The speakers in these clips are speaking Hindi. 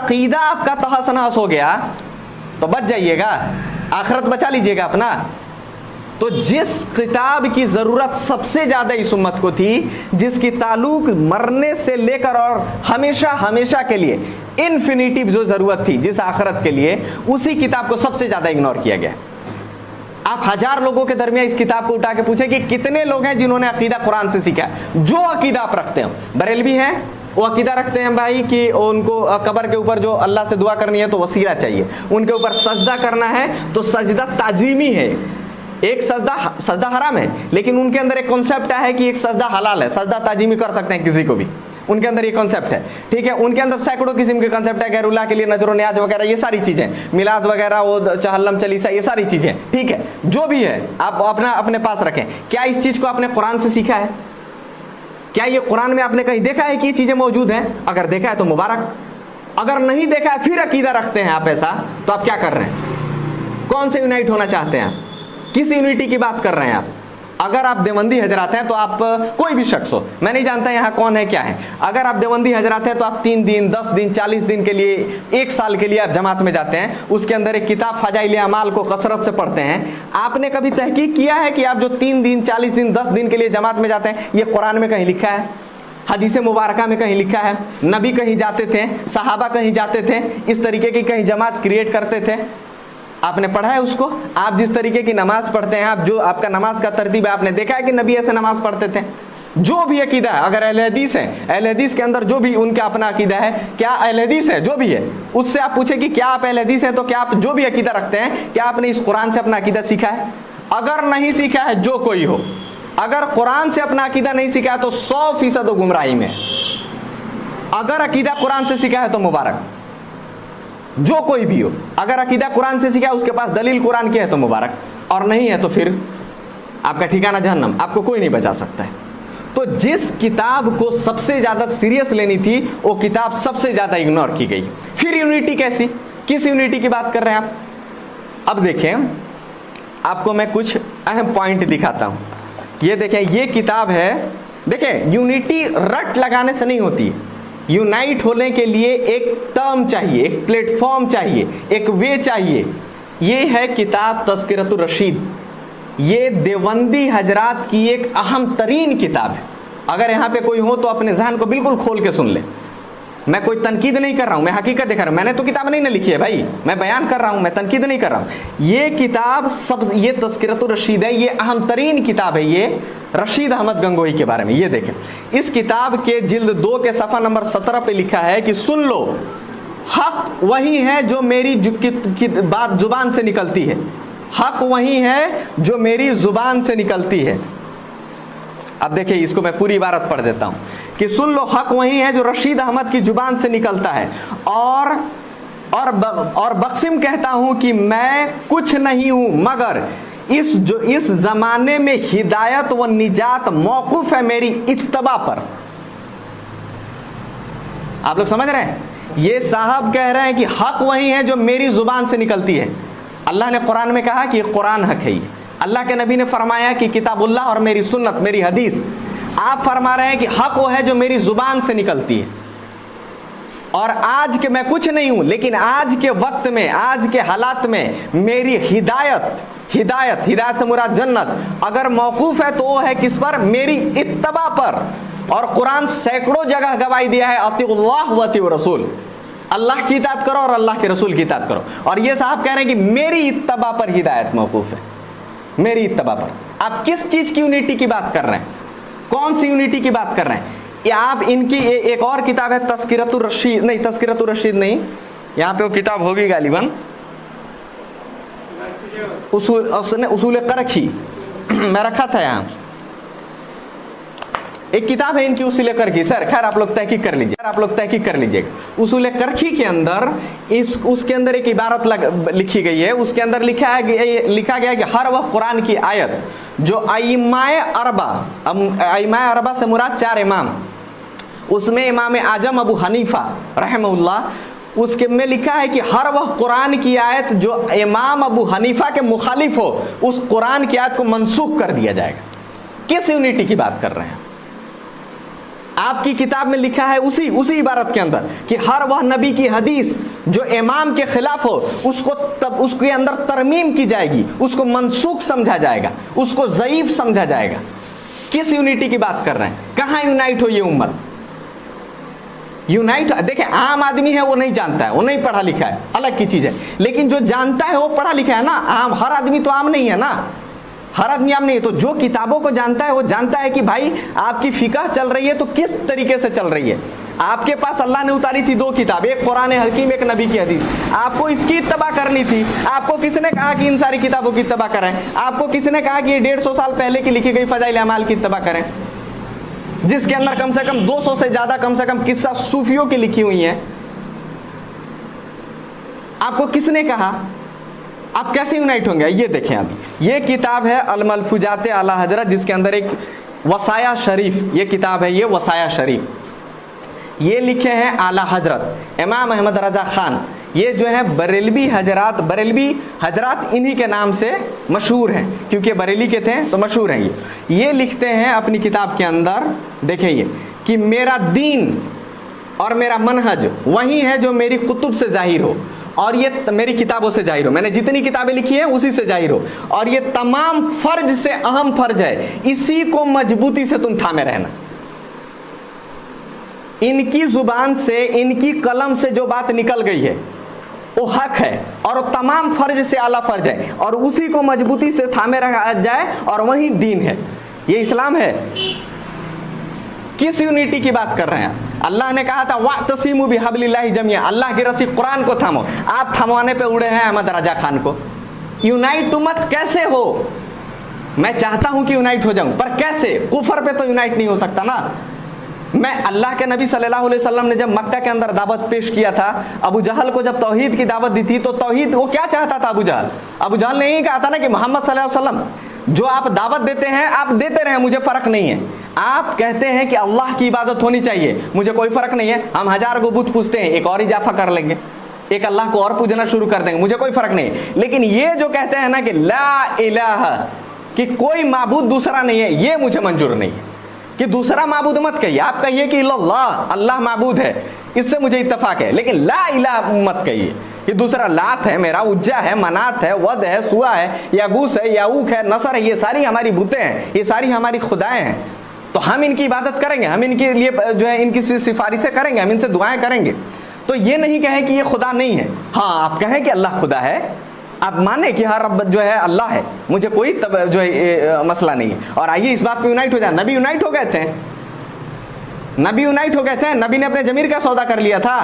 अकीदा आपका तहस नहस हो गया तो बच जाइएगा, आखिरत बचा लीजिएगा अपना। तो जिस किताब की जरूरत सबसे ज्यादा इस उम्मत को थी, जिसकी ताल्लुक मरने से लेकर और हमेशा हमेशा के लिए इन्फिनिटिव जो जरूरत थी जिस आखिरत के लिए, उसी किताब को सबसे ज्यादा इग्नोर किया गया। आप 1000 लोगों के दरमियान इस किताब को उठा के पूछे कि कितने लोग हैं जिन्होंने अकीदा कुरान से सीखा है। जो अकीदा आप रखते हो, बरेलवी हैं वो अकीदा रखते हैं भाई कि उनको कब्र के ऊपर जो अल्लाह से दुआ करनी है तो वसीला चाहिए, उनके ऊपर सजदा करना है तो सजदा ताजीमी है। एक सजदा हराम है, लेकिन उनके अंदर एक कॉन्सेप्ट है कि एक सजदा हलाल है, सजदा ताजीमी कर सकते हैं किसी को भी, उनके अंदर ये कॉन्सेप्ट है। ठीक है, उनके अंदर सैकड़ों किस्म के कॉन्सेप्ट है, गैरुल्लाह के लिए नजर न्याज वगैरह, ये सारी चीजें, मिलाद वगैरह, वो चहल्लम चलीसा, ये सारी चीजें। ठीक है, जो भी है आप अपना अपने पास रखें। क्या इस चीज को आपने कुरान से सीखा है? क्या ये कुरान में आपने कहीं देखा है कि ये चीजें मौजूद हैं? अगर देखा है तो मुबारक, अगर नहीं देखा है फिर अकीदा रखते हैं आप ऐसा, तो आप क्या कर रहे हैं? कौन से यूनाइट होना चाहते हैं आप? किस यूनिटी की बात कर रहे हैं आप? अगर आप देवबंदी हजरात हैं तो आप, कोई भी शख्स हो, मैं नहीं जानता यहाँ कौन है क्या है, अगर आप देवबंदी हजरात हैं तो आप 3 दिन 10 दिन 40 दिन के लिए, 1 साल के लिए आप जमात में जाते हैं, उसके अंदर एक किताब फजाइल अमाल को कसरत से पढ़ते हैं। आपने कभी तहकीक किया है कि आप जो 3 दिन 40 दिन 10 दिन के लिए जमात में जाते हैं, ये कुरान में कहीं लिखा है? हदीस मुबारका में कहीं लिखा है? नबी कहीं जाते थे, सहाबा कहीं जाते थे, इस तरीके की कहीं जमात क्रिएट करते थे? आपने पढ़ा है उसको? आप जिस तरीके की नमाज पढ़ते हैं, आप जो आपका नमाज का तरतीब है, आपने देखा है कि नबी ऐसे नमाज पढ़ते थे? जो भी अकीदा है, अगर अहले हदीस है, अहले हदीस के अंदर जो भी उनका अपना अकीदा है, क्या अहले हदीस है जो भी है, उससे आप पूछे कि क्या आप अहले हदीस है, तो क्या आप जो भी अकीदा रखते हैं, क्या आपने इस कुरान से अपना अकीदा सीखा है? अगर नहीं सीखा है, जो कोई हो, अगर कुरान से अपना अकीदा नहीं सीखा है तो 100% गुमराही में। अगर अकीदा कुरान से सीखा है तो मुबारक, जो कोई भी हो, अगर अकीदा कुरान से सीखा है, उसके पास दलील कुरान की है तो मुबारक, और नहीं है तो फिर आपका ठिकाना जहन्नम, आपको कोई नहीं बचा सकता है। तो जिस किताब को सबसे ज्यादा सीरियस लेनी थी, वो किताब सबसे ज्यादा इग्नोर की गई। फिर यूनिटी कैसी? किस यूनिटी की बात कर रहे हैं आप? अब देखें, आपको मैं कुछ अहम पॉइंट दिखाता हूं। ये देखें, ये किताब है। देखें, यूनिटी रट लगाने से नहीं होती। यूनाइट होने के लिए एक टर्म चाहिए, एक प्लेटफॉर्म चाहिए, एक वे चाहिए। ये है किताब तज़किरतुर रशीद। ये देवबंदी हजरात की एक अहम तरीन किताब है। अगर यहाँ पे कोई हो तो अपने जहन को बिल्कुल खोल के सुन ले। मैं कोई तनकीद नहीं कर रहा हूँ, मैं हकीकत दिखा रहा हूँ। मैंने तो किताब नहीं ना लिखी है भाई, मैं बयान कर रहा हूँ, मैं तनकीद नहीं कर रहा हूँ। ये किताब सब, ये तज़किरतुर रशीद है, ये अहम तरीन किताब है। ये रशीद अहमद गंगोही के बारे में। ये देखें, इस किताब के जिल्द 2 के सफ़ा नंबर 17 पे लिखा है कि सुन लो, हक वही है जो मेरी बात जुबान से निकलती है। हक वही है जो मेरी जुबान से निकलती है। अब देखिए, इसको मैं पूरी इबारत पढ़ देता हूं कि सुन लो, हक वही है जो रशीद अहमद की जुबान से निकलता है। और बक्सिम कहता हूं कि मैं कुछ नहीं हूं मगर इस जमाने में हिदायत व निजात मौकूफ है मेरी इत्तबा पर। आप लोग समझ रहे हैं? ये साहब कह रहे हैं कि हक वही है जो मेरी जुबान से निकलती है। अल्लाह ने कुरान में कहा कि कुरान हक है। अल्लाह के नबी ने फरमाया कि किताबुल्लाह और मेरी सुन्नत, मेरी हदीस। आप फरमा रहे हैं कि हक वो है जो मेरी जुबान से निकलती है। और आज के मैं कुछ नहीं हूं, लेकिन आज के वक्त में, आज के हालात में मेरी हिदायत से मुराद जन्नत अगर मौकूफ है तो वो है किस पर? मेरी इत्तबा पर। और कुरान सैकड़ों जगह गवाही दिया है, अतिउल्लाह व अतिउर रसूल, अल्लाह की इताअत करो और अल्लाह के रसूल की इताअत करो। और ये साहब कह रहे हैं कि मेरी इत्तबा पर हिदायत मौकूफ है, मेरी इत्तबा पर। आप किस चीज की यूनिटी की बात कर रहे हैं? कौन सी यूनिटी की बात कर रहे हैं? आप इनकी एक और किताब है तज़किरतुर रशीद, नहीं तज़किरतुर रशीद नहीं, यहाँ पे वो किताब होगी गालिबन, उसूल करखी मैं रखा था यहाँ। एक किताब है इनकी उसूल करखी। सर खैर आप लोग तहकीक कर लीजिएगा। उसूल करखी के अंदर उसके अंदर एक इबारत लिखी गई है। उसके अंदर लिखा गया है कि हर वह कुरान की आयत जो अइम्माए अरबा से मुराद 4 इमाम, उसमें इमाम आजम अबू हनीफा रहमहुल्लाह, उसके में लिखा है कि हर वह कुरान की आयत जो इमाम अबू हनीफा के मुखालिफ हो, उस कुरान की आयत को मनसूख कर दिया जाएगा। किस यूनिटी की बात कर रहे हैं? आपकी किताब में लिखा है उसी इबारत के अंदर कि हर वह नबी की हदीस जो इमाम के खिलाफ हो उसको तब उसके अंदर तरमीम की जाएगी, उसको मनसूख समझा जाएगा, उसको ज़ईफ समझा जाएगा। किस यूनिटी की बात कर रहे हैं? कहाँ यूनाइट हो ये उम्मत? यूनाइट देखिए, आम आदमी है वो नहीं जानता है, वो नहीं पढ़ा लिखा है, अलग की चीज है। लेकिन जो जानता है वो पढ़ा लिखा है ना। आम हर आदमी तो आम नहीं है ना, हर आदमी आम नहीं है। तो जो किताबों को जानता है वो जानता है कि भाई आपकी फिक़ह चल रही है तो किस तरीके से चल रही है। आपके पास अल्लाह ने उतारी थी 2 किताब, एक कुरान हकीम, एक नबी की हदीस। आपको इसकी इत्तबा करनी थी। आपको किसने कहा कि इन सारी किताबों की इत्तबा करें? आपको किसने कहा कि ये 150 साल पहले की लिखी गई फ़ज़ाइल अमाल की इत्तबा करें, जिसके अंदर कम से कम 200 से ज़्यादा कम से कम किस्सा सूफियों की लिखी हुई हैं? आपको किसने कहा? आप कैसे यूनाइट होंगे? ये देखें, अभी ये किताब है अल मलफूजात आला हजरत, जिसके अंदर एक वसाया शरीफ, ये किताब है, ये वसाया शरीफ, ये लिखे हैं आला हजरत इमाम अहमद रजा खान। ये जो है बरेलवी हजरात इन्हीं के नाम से मशहूर हैं, क्योंकि बरेली के थे तो मशहूर हैं। ये लिखते हैं अपनी किताब के अंदर, देखें ये, कि मेरा दीन और मेरा मनहज वही है जो मेरी कुतुब से जाहिर हो, और ये मेरी किताबों से जाहिर हो। मैंने जितनी किताबें लिखी हैं उसी से जाहिर हो, और ये तमाम फर्ज से अहम फर्ज है, इसी को मजबूती से तुम थामे रहना। इनकी जुबान से, इनकी कलम से जो बात निकल गई है वो हक है, और तमाम फर्ज से आला फर्ज है, और उसी को मजबूती से थामे रखा जाए, और वही दीन है, ये इस्लाम है। किस यूनिटी की बात कर रहे हैं? अल्लाह ने कहा था वातसिमु बिहब्लिल्लाहि जमिया, अल्लाह की रस्सी कुरान को थामो। आप थमवाने पे उड़े हैं अहमद रजा खान को। यूनाइट उम्मत कैसे हो? मैं चाहता हूं कि यूनाइट हो जाऊं, पर कैसे? कुफर पे तो यूनाइट नहीं हो सकता ना। मैं अल्लाह के नबी सल्लल्लाहु अलैहि वसल्लम ने जब मक्का के अंदर दावत पेश किया था, अबू जहल को जब तौहीद की दावत दी थी, तो तौहीद वो क्या चाहता था? अबू जहल ने यही कहा था ना कि मोहम्मद सल्लल्लाहु अलैहि वसल्लम जो आप दावत देते हैं आप देते रहे, मुझे फर्क नहीं है। आप कहते हैं कि अल्लाह की इबादत होनी चाहिए, मुझे कोई फर्क नहीं है। हम 1000 को बुत पूजते हैं, एक और इजाफा कर लेंगे, एक अल्लाह को और पूजना शुरू कर देंगे, मुझे कोई फर्क नहीं है। लेकिन ये जो कहते हैं ना कि ला इलाहा, कि कोई माबूद दूसरा नहीं है, ये मुझे मंजूर नहीं है। कि दूसरा माबूद मत कहिए, आप कहिए कि अल्लाह, अल्लाह माबूद है, इससे मुझे इत्तफाक है। लेकिन ला इलाहा मत कहिए कि दूसरा लात है, मेरा उज्जा है, मनात है, वद है, सुआ है, यागूस है, याऊक है, नसर है, ये सारी हमारी बुतें हैं, ये सारी हमारी खुदाएं हैं। तो हम इनकी इबादत करेंगे, हम इनके लिए जो है इनकी सिफारिशें करेंगे, हम इनसे दुआएं करेंगे। तो ये नहीं कहें कि ये खुदा नहीं है। हाँ, आप कहें कि अल्लाह खुदा है, आप माने कि हर रब जो है अल्लाह है, मुझे कोई तब जो है मसला नहीं है। और आइए इस बात पे यूनाइट हो जाए। नबी यूनाइट हो गए थे, नबी यूनाइट हो गए थे, नबी ने अपने जमीर का सौदा कर लिया था।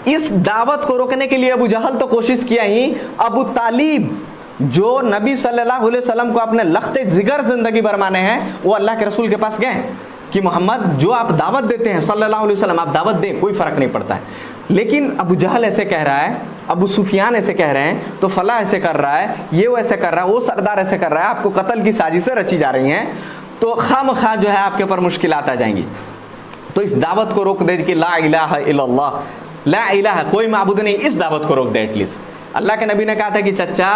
इस दावत को रोकने के लिए अबू जहल तो कोशिश किया ही, अबू तालिब जो नबी सल्लल्लाहु अलैहि वसल्लम को अपने लख्ते जिगर जिंदगी भर माने हैं, वो अल्लाह के रसूल के पास गए कि मोहम्मद जो आप दावत देते हैं सल्लल्लाहु अलैहि वसल्लम, आप दावत दें, कोई फर्क नहीं पड़ता है। लेकिन अबू जहल ऐसे कह रहा है, अबू सुफियान ऐसे कह रहे हैं, तो फला ऐसे कर रहा है, ये वो ऐसे कर रहा है, वो सरदार ऐसे कर रहा है, आपको कत्ल की साजिशें रची जा रही हैं, तो खामखा जो है आपके ऊपर मुश्किलात आ जाएंगी। तो इस दावत को रोक दे कि ला इलाहा इल्लल्लाह, ला इलाहा कोई माबूद नहीं, इस दावत को रोक दे एटलीस्ट। अल्लाह के नबी ने कहा था कि चचा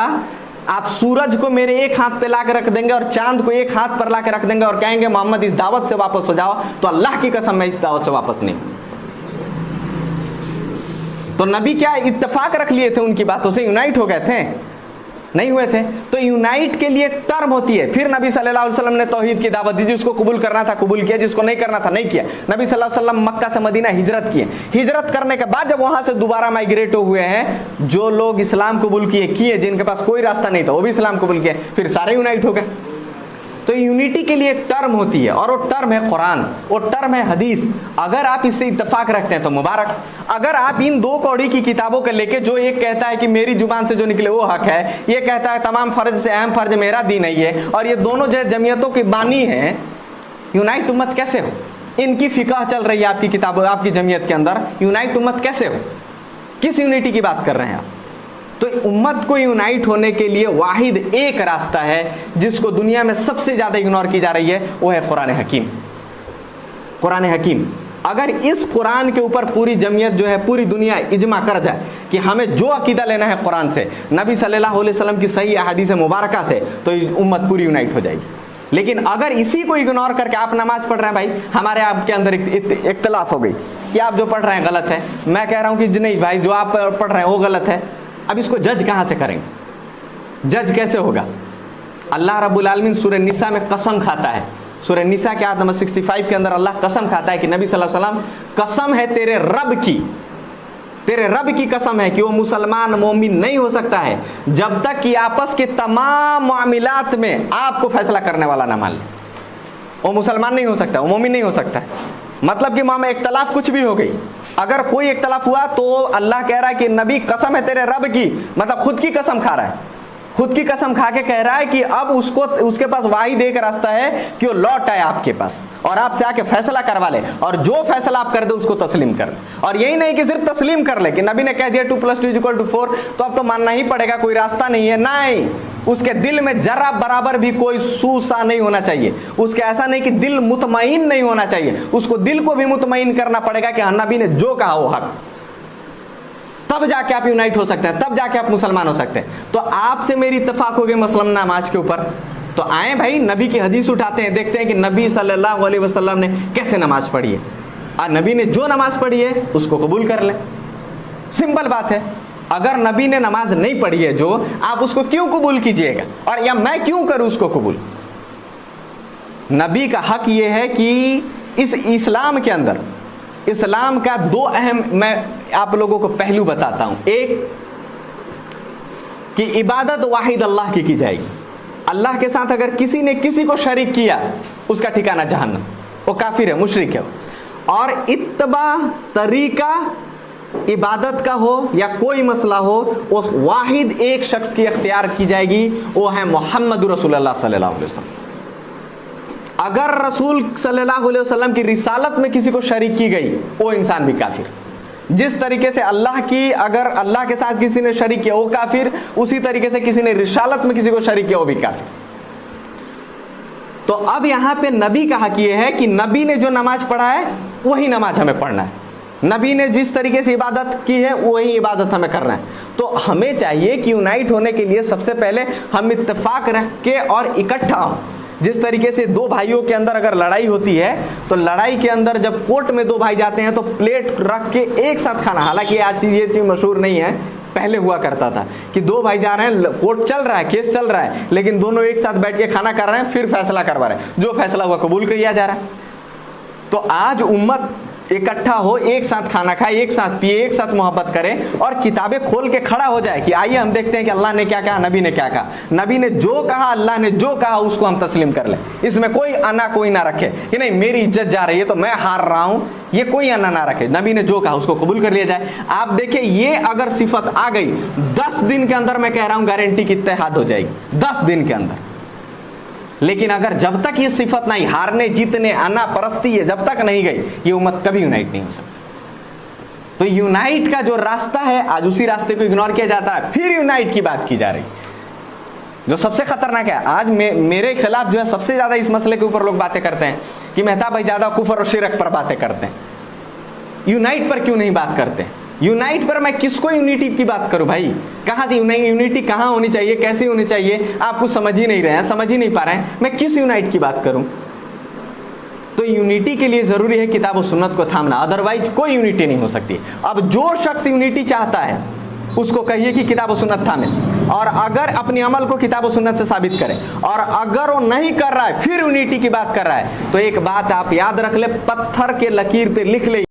आप सूरज को मेरे एक हाथ पे ला के रख देंगे और चांद को एक हाथ पर ला के रख देंगे और कहेंगे मोहम्मद इस दावत से वापस हो जाओ, तो अल्लाह की कसम मैं इस दावत से वापस नहीं। तो नबी क्या इत्तेफाक रख लिए थे उनकी बातों से, यूनाइट हो गए थे? नहीं हुए थे। तो यूनाइट के लिए एक टर्म होती है। फिर नबी सल्लल्लाहु अलैहि वसल्लम ने तौहीद की दावत दी, जिसको कबूल करना था कबूल किया, जिसको नहीं करना था नहीं किया। नबी सल्लल्लाहु अलैहि वसल्लम मक्का से मदीना हिजरत किए। हिजरत करने के बाद जब वहां से दोबारा माइग्रेट हुए हैं, जो लोग इस्लाम कबूल किए, जिनके पास कोई रास्ता नहीं था वो भी इस्लाम कबूल किए, फिर सारे यूनाइट हो गए। तो यूनिटी के लिए एक टर्म होती है, और वो टर्म है कुरान, वो टर्म है हदीस। अगर आप इससे इत्तेफाक रखते हैं तो मुबारक। अगर आप इन 2 कौड़ी की किताबों को लेके, जो एक कहता है कि मेरी जुबान से जो निकले वो हक है, ये कहता है तमाम फर्ज से अहम फर्ज मेरा दीन है ये, और ये दोनों जो जमीयतों की बानी है, यूनाइट उम्मत कैसे हो? इनकी फिक़ह चल रही है आपकी किताबों, आपकी जमीयत के अंदर, यूनाइट उम्मत कैसे हो? किस यूनिटी की बात कर रहे हैं आप? तो उम्मत को यूनाइट होने के लिए वाहिद एक रास्ता है, जिसको दुनिया में सबसे ज्यादा इग्नोर की जा रही है, वो है कुरान हकीम। कुरान हकीम, अगर इस कुरान के ऊपर पूरी जमीयत जो है, पूरी दुनिया इजमा कर जाए कि हमें जो अकीदा लेना है कुरान से, नबी सल्लल्लाहु अलैहि वसल्लम की सही अहादीस मुबारका से, तो उम्मत पूरी यूनाइट हो जाएगी। लेकिन अगर इसी को इग्नोर करके आप नमाज पढ़ रहे हैं, भाई हमारे आपके अंदर इख्तलाफ हो गई कि आप जो पढ़ रहे हैं गलत है, मैं कह रहा हूं कि नहीं भाई जो आप पढ़ रहे हैं वो गलत है, अब इसको जज कहां से करेंगे? जज कैसे होगा? अल्लाह रब्बुल आलमीन सूरह निसा में कसम खाता है, सूरह निसा के आयत नंबर 65 के अंदर अल्लाह कसम खाता है कि नबी सल्लल्लाहु अलैहि वसल्लम कसम है तेरे रब की कसम है कि वो मुसलमान मोमिन नहीं हो सकता है जब तक कि आपस के तमाम मामलात में आपको फैसला करने वाला ना मान ले। वो मुसलमान नहीं हो सकता, वो मोमिन नहीं हो सकता। मतलब कि मामा इख्तलाफ कुछ भी हो गई, अगर कोई इख्तलाफ हुआ तो अल्लाह कह रहा है कि नबी कसम है तेरे रब की, मतलब खुद की कसम खा रहा है, खुद की कसम खा के कह रहा है कि अब उसके पास वाहिद एक रास्ता है कि वो लौट आए आपके पास और आपसे आके फैसला करवा ले, और जो फैसला आप कर दे उसको तस्लीम कर। और यही नहीं कि सिर्फ तस्लीम कर ले कि नबी ने कह दिया 2 + 2 = 4 तो अब तो मानना ही पड़ेगा, कोई रास्ता नहीं है। नहीं, उसके दिल में जरा बराबर भी कोई सूसा नहीं होना चाहिए। उसके ऐसा नहीं कि दिल मुतमईन नहीं होना चाहिए, उसको दिल को भी मुतमईन करना पड़ेगा कि हाँ नबी ने जो कहा वो हक, तब जाके आप यूनाइट हो सकते हैं, तब जाके आप मुसलमान हो सकते हैं। तो आपसे मेरी इत्तेफाक हो गई मसलन नमाज के ऊपर, तो आए भाई नबी की हदीस उठाते हैं, देखते हैं कि नबी सल्लल्लाहु अलैहि वसल्लम ने कैसे नमाज पढ़ी है, और नबी ने जो नमाज पढ़ी है उसको कबूल कर लें। सिंपल बात है। अगर नबी ने नमाज नहीं पढ़ी है जो, आप उसको क्यों कबूल कीजिएगा, और या मैं क्यों करूं उसको कबूल? नबी का हक यह है कि इस इस्लाम के अंदर, इस्लाम का 2 अहम मैं आप लोगों को पहलू बताता हूं। एक कि इबादत वाहिद अल्लाह की जाएगी, अल्लाह के साथ अगर किसी ने किसी को शरीक किया उसका ठिकाना जहन्नम, वो काफिर है, मुशरिक है। और इत्तबा तरीका इबादत का हो या कोई मसला हो, वो वाहिद एक शख्स की अख्तियार की जाएगी, वो है मोहम्मद रसूलुल्लाह सल्लल्लाहु अलैहि वसल्लम। अगर रसूल सल्लल्लाहु अलैहि वसल्लम की रिसालत में किसी को शरीक की गई, वो इंसान भी काफिर। जिस तरीके से अल्लाह की, अगर अल्लाह के साथ किसी ने शरीक किया वो काफिर, उसी तरीके से किसी ने रिसालत में किसी को शरीक किया वो भी काफिर। तो अब यहां पे नबी का हक ये है कि नबी ने जो नमाज पढ़ा है वही नमाज हमें पढ़ना है, नबी ने जिस तरीके से इबादत की है वही इबादत हमें करना है। तो हमें चाहिए कि यूनाइट होने के लिए सबसे पहले हम इत्तेफाक रख के और इकट्ठा हों। जिस तरीके से 2 भाइयों के अंदर अगर लड़ाई होती है तो लड़ाई के अंदर जब कोर्ट में 2 भाई जाते हैं तो प्लेट रख के एक साथ खाना, हालांकि आज ये चीज मशहूर नहीं है, पहले हुआ करता था कि 2 भाई जा रहे हैं, कोर्ट चल रहा है, केस चल रहा है, लेकिन दोनों एक साथ बैठ के खाना कर रहे हैं, फिर फैसला करवा रहे हैं, जो फैसला हुआ कबूल किया जा रहा है। तो आज उम्मत इकट्ठा हो, एक साथ खाना खाए, एक साथ पिए, एक साथ मोहब्बत करें और किताबें खोल के खड़ा हो जाए कि आइए हम देखते हैं कि अल्लाह ने क्या कहा, नबी ने क्या कहा। नबी ने जो कहा, अल्लाह ने जो कहा, उसको हम तस्लीम कर लें। इसमें कोई आना कोई ना रखे कि नहीं मेरी इज्जत जा रही है तो मैं हार रहा हूं, ये कोई आना ना रखे। नबी ने जो कहा उसको कबूल कर लिया जाए। आप देखिए, ये अगर सिफत आ गई 10 दिन के अंदर, मैं कह रहा हूं गारंटी की इत्तेहाद हो जाएगी 10 दिन के अंदर। लेकिन अगर जब तक ये सिफत नहीं, हारने जीतने आना परस्ती है, जब तक नहीं गई, ये उम्मत कभी यूनाइट नहीं हो सकती। तो यूनाइट का जो रास्ता है, आज उसी रास्ते को इग्नोर किया जाता है, फिर यूनाइट की बात की जा रही, जो सबसे खतरनाक है। आज मेरे खिलाफ जो है सबसे ज्यादा इस मसले के ऊपर लोग बातें करते हैं कि मेहताब भाई ज्यादा कुफर और शिरक पर बातें करते हैं, यूनाइट पर क्यों नहीं बात करते? यूनाइट पर मैं किसको यूनिटी की बात करूं भाई? कहां से यूनिटी कहां होनी चाहिए, कैसे होनी चाहिए, आप कुछ समझ ही नहीं रहे हैं, समझ ही नहीं पा रहे हैं, मैं किस यूनाइट की बात करूं? तो यूनिटी के लिए जरूरी है किताब और सुन्नत को थामना, अदरवाइज कोई यूनिटी नहीं हो सकती। अब जो शख्स यूनिटी चाहता है उसको कहिए कि किताब और सुन्नत थामे, और अगर अपने अमल को किताब और सुन्नत से साबित करे, और अगर वो नहीं कर रहा है फिर यूनिटी की बात कर रहा है, तो एक बात आप याद रख ले, पत्थर के लकीर पे लिख ले।